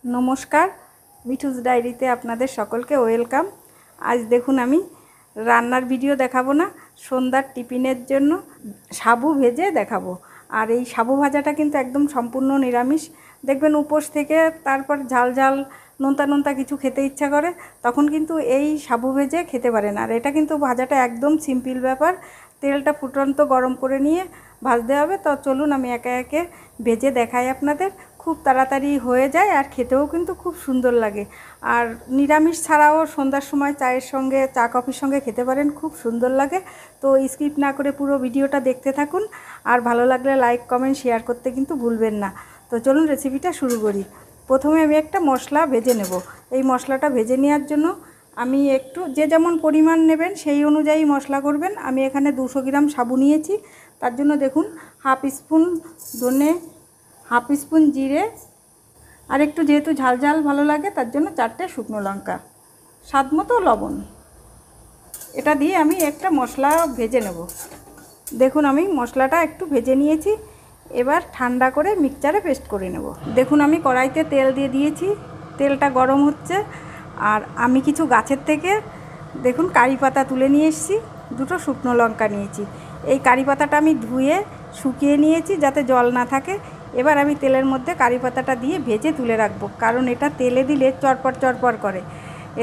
नमस्कार मिठुस डायरीते आपनादेर सकलके वेलकाम। आज देखुन आमी रान्नार भिडियो देखाबो ना, सन्ध्यार टिफिनेर जन्य साबु भेजे देखाबो। और ये साबु भाजाटा किन्तु एकदम सम्पूर्ण निरामिष। देखबेन उपोस थेके तारपर झाल झाल नोनता नोनता किछु खेते इच्छा करे तखन किन्तु एई साबु भेजे खेते पारेन। और एटा किन्तु भाजाटा एकदम सिम्पल ब्यापार। तेलटा फुटন্ত गरम करे निये भाजते होबे। तो चलुन आमी एके एके भेजे देखाई आपनादेर। खूब ताड़ाताड़ी हो जाए और खेतेও किन्तु खूब सुंदर लागे। और निरामिष छाड़ाओ सन्ध्यार समय चायेर संगे चा कफिर संगे खेते पारेन, खूब सुंदर लागे। तो स्किप ना करे पुरो भिडियोटा देखते थाकुन और भालो लागले लाइक कमेंट शेयर करते किन्तु भूलबेन ना। तो चलुन रेसिपिटा शुरू करी। प्रथमे आमी एकटा मशला भेजे नेब। এই মশলাটা ভেজে নেওয়ার জন্য আমি একটু যে যেমন পরিমাণ নেবেন সেই অনুযায়ী মশলা করবেন। আমি এখানে 200 গ্রাম সাবু নিয়েছি। তার জন্য দেখুন হাফ স্পুন ধনে, हाफ स्पून जिरे और एक जेहेतु झाल झाल भालो लागे तार जोन्नो 4टे शुकनो लंका, स्वाद मतो लवण, एटा दिए आमी एकटा मशला भेजे नेब। देखुन आमी मशलाटा एकटू भेजे निएछि। एबार ठंडा करे मिक्सचारे पेस्ट करे नेब। देखुन आमी कड़ाईते तेल दिए दिएछि, तेलटा गरम होच्छे। और आमी किछु गाछेर थेके देखुन कारि पाता तुले निये एसेछि, दुटो शुकनो लंका निएछि। এই কারি পাতাটা আমি ধুয়ে শুকিয়ে নিয়েছি যাতে জল না থাকে। এবার আমি তেলের মধ্যে কারি পাতাটা দিয়ে ভেজে তুলে রাখবো, কারণ এটা তেলে দিলে চরপর চরপর করে।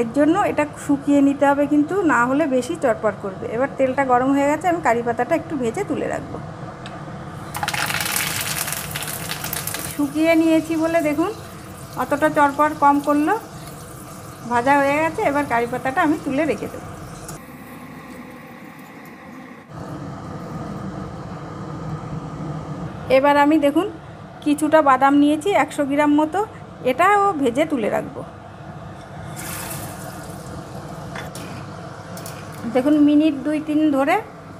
এর জন্য এটা শুকিয়ে নিতে হবে, কিন্তু না হলে বেশি চরপর করবে। এবার তেলটা গরম হয়ে গেছে, আমি কারি পাতাটা একটু ভেজে তুলে রাখবো। শুকিয়ে নিয়েছি বলে দেখুন অতটা চরপর কম করলো, ভাজা হয়ে গেছে। এবার কারি পাতাটা আমি তুলে রেখে দেবো। এবার আমি দেখুন কিছুটা বাদাম নিয়েছি 100 গ্রাম মতো, এটাও ভেজে তুলে রাখবো। দেখুন মিনিট 2-3 ধরে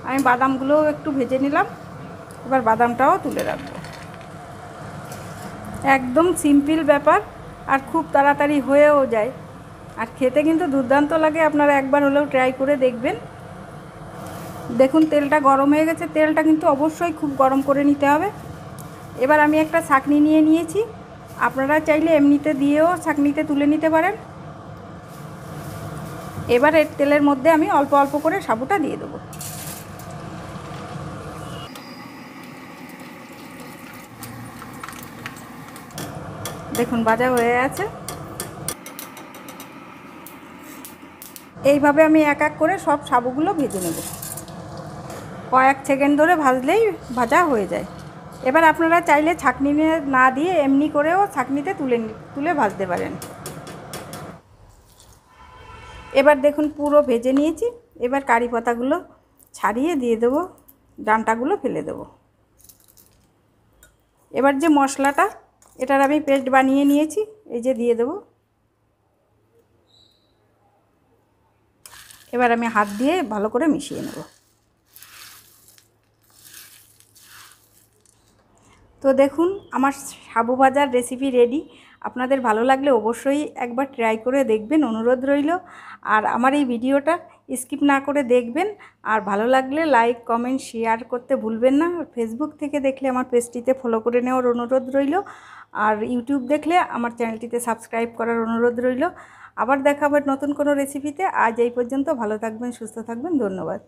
আমি বাদামগুলোও একটু ভেজে নিলাম। এবার বাদামটাও তুলে রাখবো। একদম সিম্পল ব্যাপার আর খুব তাড়াতাড়ি হয়েও যায়, আর খেতে কিন্তু দুর্দান্ত লাগে। আপনারা একবার হলেও ট্রাই করে দেখবেন। দেখুন তেলটা গরম হয়ে গেছে, তেলটা কিন্তু অবশ্যই খুব গরম করে নিতে হবে। এবার আমি একটা ছাঁকনি নিয়ে নিয়েছি, আপনারা চাইলে এমনিতে দিয়েও ছাঁকনিতে তুলে নিতে পারেন। এবার এর তেলের মধ্যে আমি অল্প অল্প করে সাবুটা দিয়ে দেবো। দেখুন ভাজা হয়ে আছে। এইভাবে আমি এক এক করে সব সাবুগুলো ভেজে নেব। কয়েক সেকেন্ড ধরে ভাজলেই ভাজা হয়ে যায়। এবার আপনারা চাইলে ছাঁকনি না দিয়ে এমনি করেও ছাঁকনিতে তুলে ভাজতে পারেন। এবার দেখুন পুরো ভেজে নিয়েছি। এবার কারি পাতাগুলো ছাড়িয়ে দিয়ে দেব, ডাঁটাগুলো ফেলে দেব। এবার যে মশলাটা, এটার আমি পেস্ট বানিয়ে নিয়েছি, এই যে দিয়ে দেব। এবার আমি হাত দিয়ে ভালো করে মিশিয়ে নেব। তো দেখুন আমার সাবু ভাজার রেসিপি রেডি। আপনাদের ভালো লাগলে অবশ্যই একবার ট্রাই করে দেখবেন, অনুরোধ রইল। আর আমার এই ভিডিওটা স্কিপ না করে দেখবেন। আর ভালো লাগলে লাইক কমেন্ট শেয়ার করতে ভুলবেন না। ফেসবুক থেকে দেখলে আমার পেজটিতে ফলো করে নেওয়ার অনুরোধ রইল। আর ইউটিউব দেখলে আমার চ্যানেলটিতে সাবস্ক্রাইব করার অনুরোধ রইল। আবার দেখা হবে নতুন কোনো রেসিপিতে। আজ এই পর্যন্ত, ভালো থাকবেন, সুস্থ থাকবেন, ধন্যবাদ।